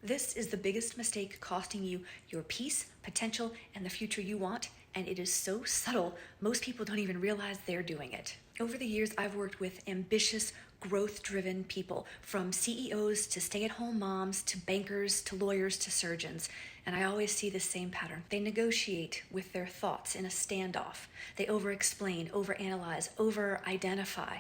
This is the biggest mistake costing you your peace, potential, and the future you want, and it is so subtle, most people don't even realize they're doing it. Over the years, I've worked with ambitious, growth-driven people, from CEOs to stay-at-home moms to bankers to lawyers to surgeons, and I always see the same pattern. They negotiate with their thoughts in a standoff. They over-explain, over-analyze, over-identify,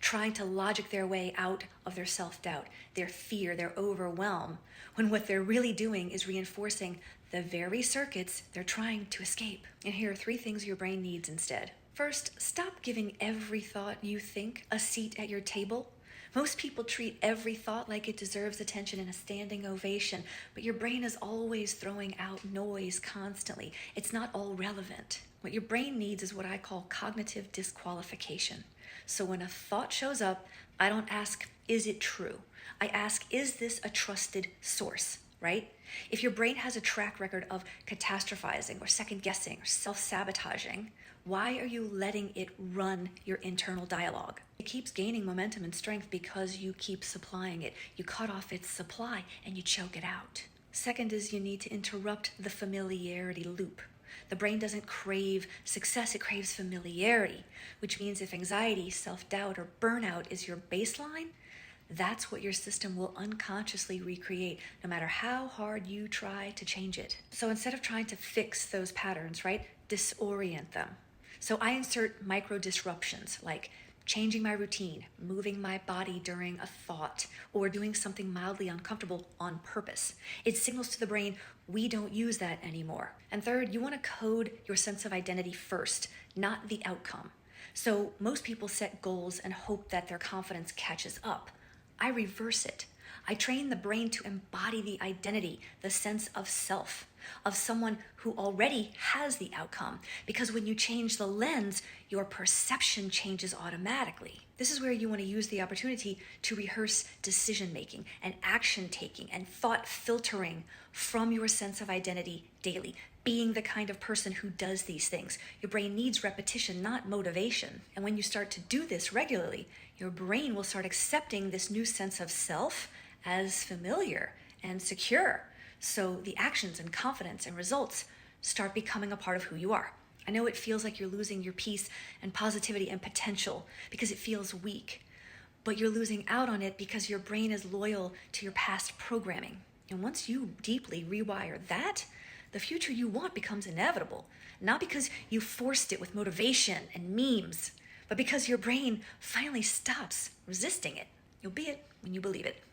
trying to logic their way out of their self-doubt, their fear, their overwhelm, when what they're really doing is reinforcing the very circuits they're trying to escape. And here are 3 things your brain needs instead. First, stop giving every thought you think a seat at your table. Most people treat every thought like it deserves attention and a standing ovation, but your brain is always throwing out noise constantly. It's not all relevant. What your brain needs is what I call cognitive disqualification. So when a thought shows up, I don't ask, is it true? I ask, is this a trusted source, right? If your brain has a track record of catastrophizing or second-guessing or self-sabotaging, why are you letting it run your internal dialogue? It keeps gaining momentum and strength because you keep supplying it. You cut off its supply and you choke it out. Second is you need to interrupt the familiarity loop. The brain doesn't crave success, it craves familiarity, which means if anxiety, self-doubt, or burnout is your baseline, that's what your system will unconsciously recreate, no matter how hard you try to change it. So instead of trying to fix those patterns, right, disorient them. So I insert micro disruptions like changing my routine, moving my body during a thought, or doing something mildly uncomfortable on purpose. It signals to the brain, we don't use that anymore. And third, you want to code your sense of identity first, not the outcome. So most people set goals and hope that their confidence catches up. I reverse it. I train the brain to embody the identity, the sense of self, of someone who already has the outcome. Because when you change the lens, your perception changes automatically. This is where you want to use the opportunity to rehearse decision-making and action-taking and thought filtering from your sense of identity daily, being the kind of person who does these things. Your brain needs repetition, not motivation. And when you start to do this regularly, your brain will start accepting this new sense of self as familiar and secure. So the actions and confidence and results start becoming a part of who you are. I know it feels like you're losing your peace and positivity and potential because it feels weak, but you're losing out on it because your brain is loyal to your past programming. And once you deeply rewire that, the future you want becomes inevitable, not because you forced it with motivation and memes, but because your brain finally stops resisting it. You'll be it when you believe it.